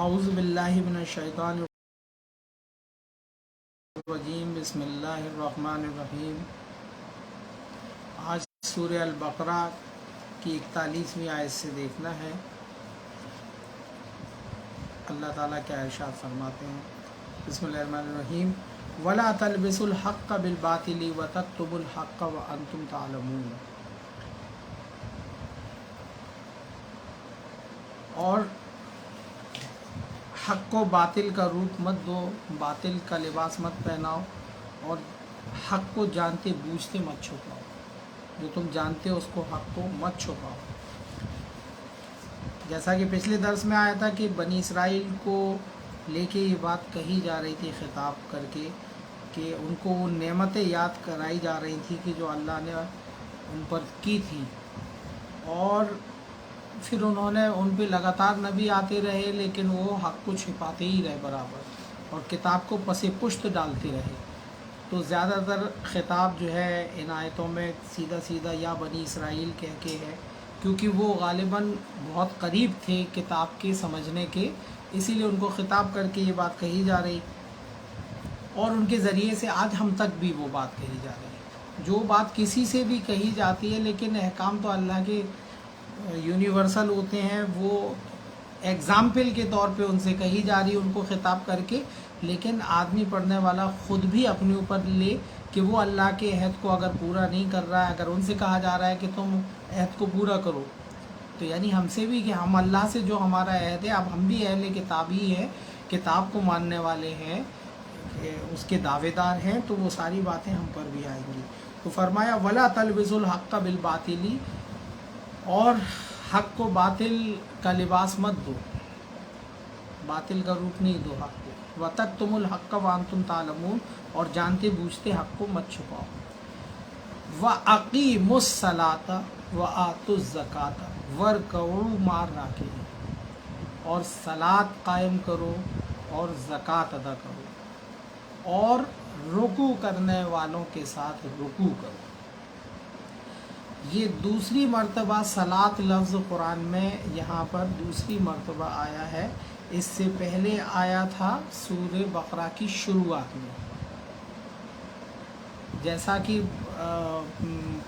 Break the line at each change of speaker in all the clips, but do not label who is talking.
اعوذ باللہ من الشیطان الرجیم بسم اللہ الرحمن الرحیم۔ آج سورہ البقرہ کی 41ویں آیت سے دیکھنا ہے اللہ تعالیٰ کیا ارشاد فرماتے ہیں۔ بسم اللہ الرحمن الرحیم۔ وَلَا تَلْبِسُوا الْحَقَّ بِالْبَاطِلِ وَتَكْتُمُوا الْحَقَّ وَأَنْتُمْ تَعْلَمُونَ۔ اور حق کو باطل کا روپ مت دو، باطل کا لباس مت پہناؤ، اور حق کو جانتے بوجھتے مت چھپاؤ۔ جو تم جانتے ہو اس کو، حق کو مت چھپاؤ۔ جیسا کہ پچھلے درس میں آیا تھا کہ بنی اسرائیل کو لے کے یہ بات کہی جا رہی تھی خطاب کر کے، کہ ان کو وہ نعمتیں یاد کرائی جا رہی تھی کہ جو اللہ نے ان پر کی تھی، اور پھر انہوں نے ان پہ لگاتار نبی آتے رہے لیکن وہ حق کو چھپاتے ہی رہے برابر، اور کتاب کو پس پشت ڈالتے رہے۔ تو زیادہ تر خطاب جو ہے ان آیتوں میں سیدھا سیدھا یا بنی اسرائیل کہہ کے ہے، کیونکہ وہ غالباً بہت قریب تھے کتاب کے سمجھنے کے، اسی لیے ان کو خطاب کر کے یہ بات کہی جا رہی، اور ان کے ذریعے سے آج ہم تک بھی وہ بات کہی جا رہی ہے۔ جو بات کسی سے بھی کہی جاتی ہے لیکن احکام تو اللہ کے یونیورسل ہوتے ہیں، وہ ایگزامپل کے طور پہ ان سے کہی جا رہی ہے ان کو خطاب کر کے، لیکن آدمی پڑھنے والا خود بھی اپنے اوپر لے کہ وہ اللہ کے عہد کو اگر پورا نہیں کر رہا ہے، اگر ان سے کہا جا رہا ہے کہ تم عہد کو پورا کرو، تو یعنی ہم سے بھی کہ ہم اللہ سے جو ہمارا عہد ہے، اب ہم بھی اہل کتاب ہی ہیں، کتاب کو ماننے والے ہیں، اس کے دعوے دار ہیں، تو وہ ساری باتیں ہم پر بھی آئیں گی۔ تو فرمایا وَلَا تَلْبِسُوا الْحَقَّ بِالْبَاطِلِ، اور حق کو باطل کا لباس مت دو، باطل کا روپ نہیں دو حق کو۔ وَتَكْتُمُوا الْحَقَّ وَأَنْتُمْ تَعْلَمُونَ، اور جانتے بوجھتے حق کو مت چھپاؤ۔ وَأَقِيمُوا الصَّلَاةَ وَآتُوا الزَّكَاةَ وَارْكَعُوا مَعَ الرَّاكِعِينَ، اور صلاۃ قائم کرو اور زکوٰۃ ادا کرو، اور رکوع کرنے والوں کے ساتھ رکوع کرو۔ یہ دوسری مرتبہ صلاۃ لفظ قرآن میں یہاں پر دوسری مرتبہ آیا ہے، اس سے پہلے آیا تھا سورہ بقرہ کی شروعات میں۔ جیسا کہ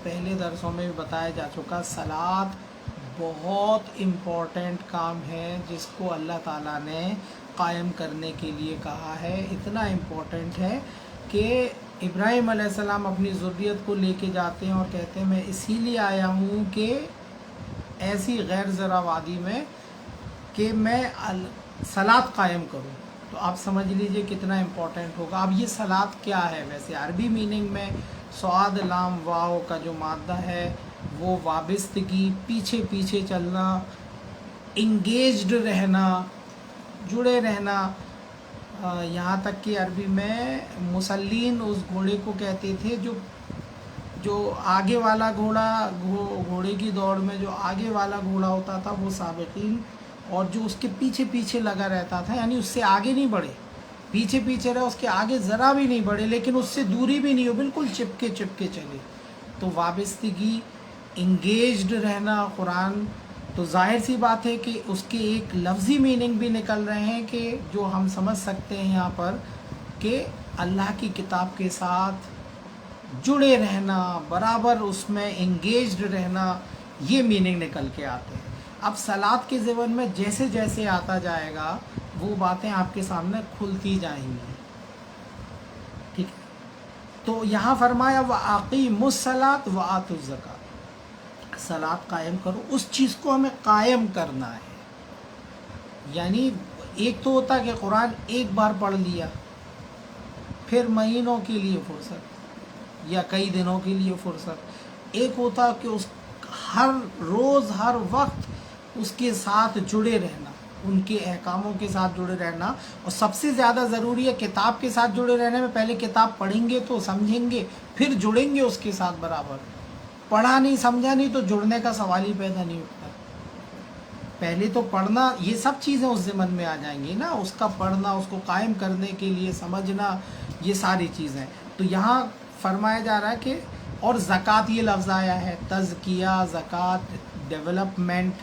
پہلے درسوں میں بھی بتایا جا چکا، صلاۃ بہت امپورٹنٹ کام ہے جس کو اللہ تعالیٰ نے قائم کرنے کے لیے کہا ہے۔ اتنا امپورٹنٹ ہے کہ ابراہیم علیہ السلام اپنی ذریت کو لے کے جاتے ہیں اور کہتے ہیں میں اسی لیے آیا ہوں کہ ایسی غیر زرع وادی میں کہ میں صلاۃ قائم کروں۔ تو آپ سمجھ لیجئے کتنا امپورٹنٹ ہوگا۔ اب یہ صلاۃ کیا ہے؟ ویسے عربی میننگ میں صاد لام واو کا جو مادہ ہے وہ وابستگی، پیچھے پیچھے چلنا، انگیجڈ رہنا، جڑے رہنا، یہاں تک کہ عربی میں مسلین اس گھوڑے کو کہتے تھے جو آگے والا گھوڑے کی دوڑ میں جو آگے والا گھوڑا ہوتا تھا وہ سابقین، اور جو اس کے پیچھے پیچھے لگا رہتا تھا، یعنی اس سے آگے نہیں بڑھے، پیچھے پیچھے رہے، اس کے آگے ذرا بھی نہیں بڑھے لیکن اس سے دوری بھی نہیں ہو، بالکل چپکے چپکے چلے۔ تو وابستگی، انگیجڈ رہنا قرآن، تو ظاہر سی بات ہے کہ اس کے ایک لفظی میننگ بھی نکل رہے ہیں کہ جو ہم سمجھ سکتے ہیں یہاں پر کہ اللہ کی کتاب کے ساتھ جڑے رہنا، برابر اس میں انگیجڈ رہنا، یہ میننگ نکل کے آتے ہیں۔ اب صلاۃ کے ضمن میں جیسے جیسے آتا جائے گا وہ باتیں آپ کے سامنے کھلتی جائیں گی، ٹھیک ہے؟ تو یہاں فرمایا وَأَقِيمُوا الصَّلَاةَ وَآتُوا الزَّكَاةَ، صلاۃ قائم کرو، اس چیز کو ہمیں قائم کرنا ہے۔ یعنی ایک تو ہوتا کہ قرآن ایک بار پڑھ لیا، پھر مہینوں کے لیے فرصت یا کئی دنوں کے لیے فرصت، ایک ہوتا کہ اس ہر روز ہر وقت اس کے ساتھ جڑے رہنا، ان کے احکاموں کے ساتھ جڑے رہنا، اور سب سے زیادہ ضروری ہے کتاب کے ساتھ جڑے رہنے میں، پہلے کتاب پڑھیں گے تو سمجھیں گے، پھر جڑیں گے اس کے ساتھ برابر۔ پڑھا نہیں سمجھا نہیں تو جڑنے کا سوال ہی پیدا نہیں ہوتا۔ پہلے تو پڑھنا، یہ سب چیزیں اس ضمن میں آ جائیں گی نا، اس کا پڑھنا، اس کو قائم کرنے کے لیے سمجھنا، یہ ساری چیزیں۔ تو یہاں فرمایا جا رہا ہے کہ اور زکوٰۃ، یہ لفظ آیا ہے، تزکیہ، زکوٰۃ، ڈیولپمنٹ،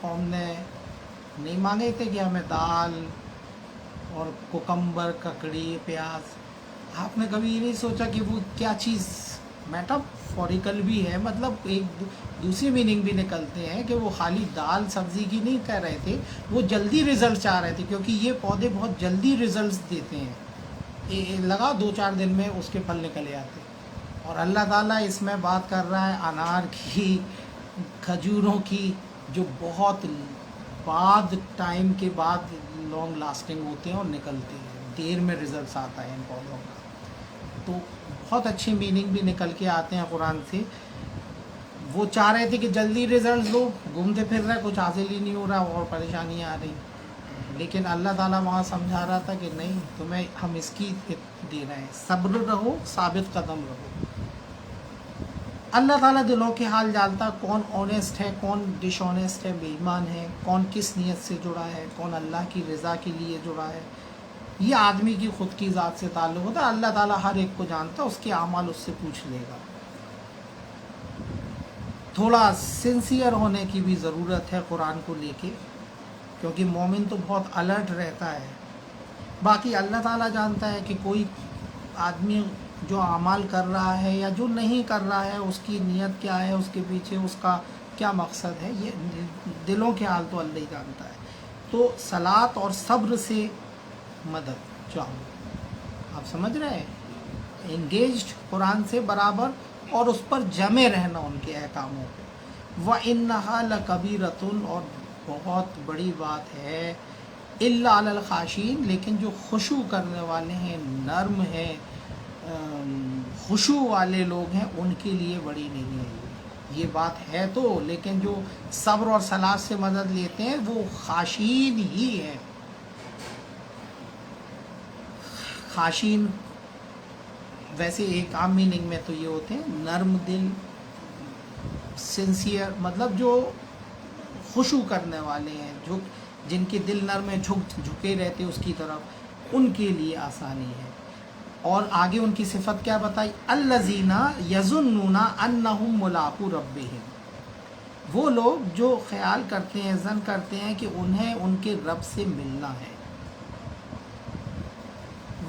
قوم نے نہیں مانگے تھے کہ ہمیں دال اور کوکمبر، ککڑی، پیاز؟ آپ نے کبھی یہ نہیں سوچا کہ وہ کیا چیز میٹافوریکل بھی ہے، مطلب ایک دوسری میننگ بھی نکلتے ہیں کہ وہ خالی دال سبزی کی نہیں کہہ رہے تھے، وہ جلدی رزلٹ چاہ رہے تھے، کیونکہ یہ پودے بہت جلدی رزلٹس دیتے ہیں، لگا 2-4 دن میں اس کے پھل نکلے آتے۔ اور اللہ تعالیٰ اس میں بات کر رہا ہے انار کی، کھجوروں کی، جو بہت بعد ٹائم کے بعد لانگ لاسٹنگ ہوتے ہیں اور نکلتے ہیں، دیر میں رزلٹس آتا ہے ان پودوں کا۔ تو بہت اچھی میننگ بھی نکل کے آتے ہیں قرآن سے۔ وہ چاہ رہے تھے کہ جلدی رزلٹس دو، گھومتے پھر رہے، کچھ حاصل ہی نہیں ہو رہا اور پریشانیاں آ رہی، لیکن اللہ تعالیٰ وہاں سمجھا رہا تھا کہ نہیں، تمہیں ہم اس کی دے رہے ہیں، صبر رہو، ثابت قدم رہو۔ اللہ تعالیٰ دلوں کے حال جانتا، کون آنیسٹ ہے، کون ڈس آنیسٹ ہے، بے ایمان ہے، کون کس نیت سے جڑا ہے، کون اللہ کی رضا کے لیے جڑا ہے۔ یہ آدمی کی خود کی ذات سے تعلق ہوتا ہے، اللہ تعالیٰ ہر ایک کو جانتا ہے، اس کے اعمال اس سے پوچھ لے گا۔ تھوڑا سنسیئر ہونے کی بھی ضرورت ہے قرآن کو لے کے، کیونکہ مومن تو بہت الرٹ رہتا ہے۔ باقی اللہ تعالیٰ جانتا ہے کہ کوئی آدمی جو اعمال کر رہا ہے یا جو نہیں کر رہا ہے، اس کی نیت کیا ہے، اس کے پیچھے اس کا کیا مقصد ہے، یہ دلوں کے حال تو اللہ ہی جانتا ہے۔ تو صلاۃ اور صبر سے مدد چاہو، آپ سمجھ رہے ہیں، انگیجڈ قرآن سے برابر، اور اس پر جمے رہنا ان کے احکاموں پہ۔ وَإِنَّهَا لَكَبِيرَةٌ، اور بہت بڑی بات ہے، إِلَّا عَلَى الْخَاشِعِينَ، لیکن جو خشوع کرنے والے ہیں، نرم ہیں، خشوع والے لوگ ہیں، ان کے لیے بڑی نہیں ہے یہ بات ہے تو، لیکن جو صبر اور صلاۃ سے مدد لیتے ہیں وہ خاشعین ہی ہے۔ خاشعین ویسے ایک عام میننگ میں تو یہ ہوتے ہیں نرم دل، سنسیئر، مطلب جو خشوع کرنے والے ہیں، جن کے دل نرم میں جھکے رہتے اس کی طرف، ان کے لیے آسانی ہے۔ اور آگے ان کی صفت کیا بتائی، الذین یظنون انہم ملاقو ربہم، وہ لوگ جو خیال کرتے ہیں، ظن کرتے ہیں کہ انہیں ان کے رب سے ملنا ہے،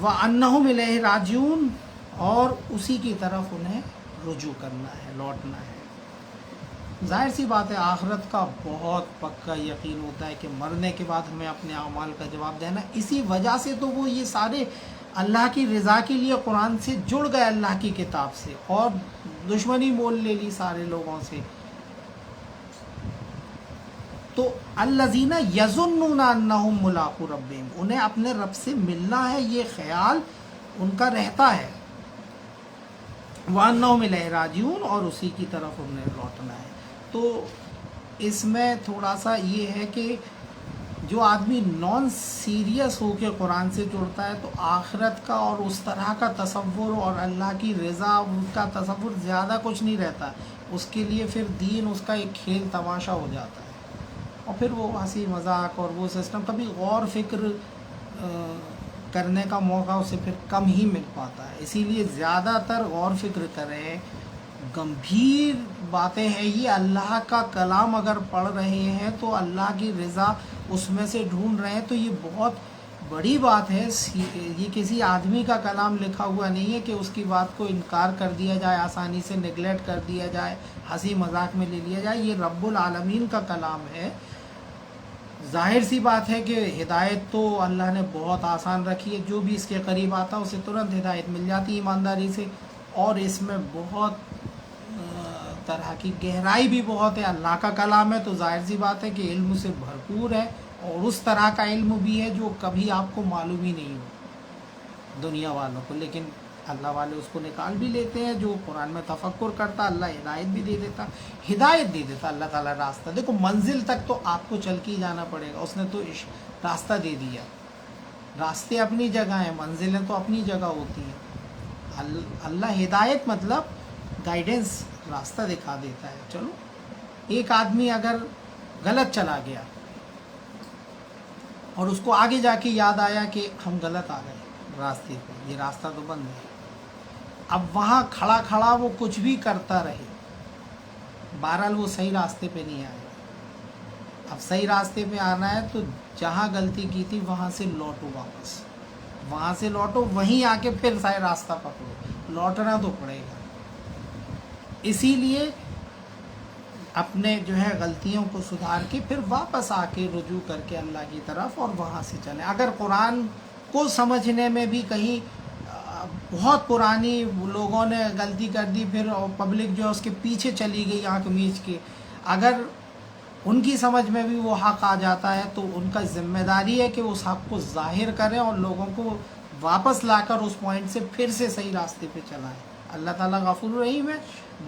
وانہم الیہ راجعون، اور اسی کی طرف انہیں رجوع کرنا ہے، لوٹنا ہے۔ ظاہر سی بات ہے، آخرت کا بہت پکا یقین ہوتا ہے کہ مرنے کے بعد ہمیں اپنے اعمال کا جواب دینا، اسی وجہ سے تو وہ یہ سارے اللہ کی رضا کے لیے قرآن سے جڑ گئے، اللہ کی کتاب سے، اور دشمنی مول لے لی سارے لوگوں سے۔ تو الذین یظنون انہم ملاقو ربہم، انہیں اپنے رب سے ملنا ہے، یہ خیال ان کا رہتا ہے، وانہم الیہ راجعون، اور اسی کی طرف انہیں لوٹنا ہے۔ تو اس میں تھوڑا سا یہ ہے کہ جو آدمی نان سیریس ہو کے قرآن سے جڑتا ہے تو آخرت کا اور اس طرح کا تصور اور اللہ کی رضا کا تصور زیادہ کچھ نہیں رہتا، اس کے لیے پھر دین اس کا ایک کھیل تماشا ہو جاتا ہے، اور پھر وہ ہنسی مذاق اور وہ سسٹم، کبھی غور فکر کرنے کا موقع اسے پھر کم ہی مل پاتا ہے۔ اسی لیے زیادہ تر غور فکر کریں، گمبھیر باتیں ہیں یہ، اللہ کا کلام اگر پڑھ رہے ہیں تو اللہ کی رضا اس میں سے ڈھونڈ رہے ہیں، تو یہ بہت بڑی بات ہے۔ یہ کسی آدمی کا کلام لکھا ہوا نہیں ہے کہ اس کی بات کو انکار کر دیا جائے، آسانی سے نیگلیکٹ کر دیا جائے، ہنسی مذاق میں لے لیا جائے، یہ رب العالمین کا کلام ہے۔ ظاہر سی بات ہے کہ ہدایت تو اللہ نے بہت آسان رکھی ہے، جو بھی اس کے قریب آتا اسے ترنت ہدایت مل جاتی ایمانداری سے، اور اس میں بہت طرح کی گہرائی بھی بہت ہے۔ اللہ کا کلام ہے تو ظاہر سی بات ہے کہ علم سے بھرپور ہے، اور اس طرح کا علم بھی ہے جو کبھی آپ کو معلوم ہی نہیں ہو دنیا والوں کو، لیکن اللہ والے اس کو نکال بھی لیتے ہیں۔ جو قرآن میں تفکر کرتا اللہ ہدایت بھی دے دیتا، ہدایت دے دیتا اللہ تعالیٰ راستہ۔ دیکھو منزل تک تو آپ کو چل کے ہی جانا پڑے گا، اس نے تو راستہ دے دیا، راستے اپنی جگہ ہیں، منزلیں تو اپنی جگہ ہوتی ہیں۔ اللہ ہدایت مطلب گائیڈنس، راستہ دکھا دیتا ہے۔ چلو ایک آدمی اگر غلط چلا گیا اور اس کو آگے جا کے یاد آیا کہ ہم غلط آ گئے راستے پہ، یہ راستہ تو بند ہے، اب وہاں کھڑا وہ کچھ بھی کرتا رہے، بہرحال وہ صحیح راستے پہ نہیں آئے، اب صحیح راستے پہ آنا ہے تو جہاں غلطی کی تھی وہاں سے لوٹو واپس، وہاں سے لوٹو، وہیں آ کے پھر صحیح راستہ پکڑو، لوٹنا تو پڑے گا۔ اسی لیے اپنے جو ہے غلطیوں کو سدھار کے پھر واپس آ کے رجوع کر کے اللہ کی طرف اور وہاں سے چلیں۔ اگر قرآن کو سمجھنے میں بھی کہیں بہت پرانی لوگوں نے غلطی کر دی، پھر پبلک جو ہے اس کے پیچھے چلی گئی آنکھ میچ کے، اگر ان کی سمجھ میں بھی وہ حق آ جاتا ہے تو ان کا ذمہ داری ہے کہ اس حق کو ظاہر کریں اور لوگوں کو واپس لا کر اس پوائنٹ سے پھر سے صحیح راستے پہ چلائیں۔ اللہ تعالیٰ غفور رحیم ہے،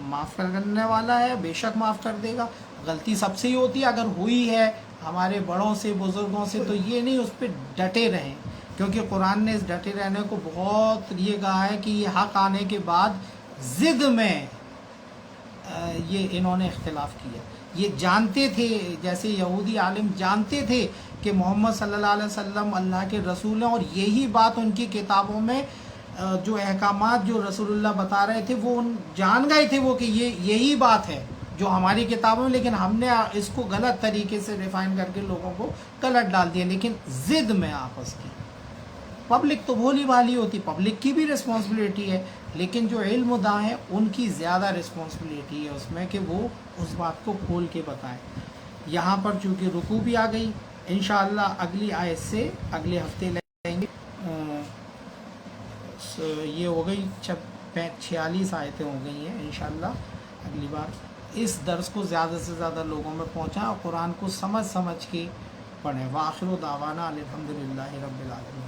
معاف کرنے والا ہے، بے شک معاف کر دے گا۔ غلطی سب سے ہی ہوتی ہے، اگر ہوئی ہے ہمارے بڑوں سے بزرگوں سے تو یہ نہیں، اس پہ ڈٹے رہیں، کیونکہ قرآن نے اس ڈٹے رہنے کو بہت یہ کہا ہے کہ یہ حق آنے کے بعد ضد میں یہ انہوں نے اختلاف کیا۔ یہ جانتے تھے، جیسے یہودی عالم جانتے تھے کہ محمد صلی اللہ علیہ وسلم اللہ کے رسول ہیں، اور یہی بات ان کی کتابوں میں جو احکامات جو رسول اللہ بتا رہے تھے وہ جان گئے تھے وہ کہ یہی بات ہے جو ہماری کتابوں میں، لیکن ہم نے اس کو غلط طریقے سے ریفائن کر کے لوگوں کو غلط ڈال دیا، لیکن ضد میں آپس کی۔ پبلک تو بھولی بھالی ہوتی، پبلک کی بھی رسپانسبلٹی ہے، لیکن جو علم داں ہیں ان کی زیادہ رسپانسبلٹی ہے اس میں کہ وہ اس بات کو کھول کے بتائیں۔ یہاں پر چونکہ رکوع بھی آ گئی، انشاءاللہ اگلی آیت سے اگلے ہفتے لیں گے۔ یہ ہو گئی 46 آیتیں ہو گئی ہیں، انشاءاللہ اگلی بار اس درس کو زیادہ سے زیادہ لوگوں میں پہنچائیں اور قرآن کو سمجھ کے پڑھیں۔ وآخر دعوانا الحمدللہ رب العالمین۔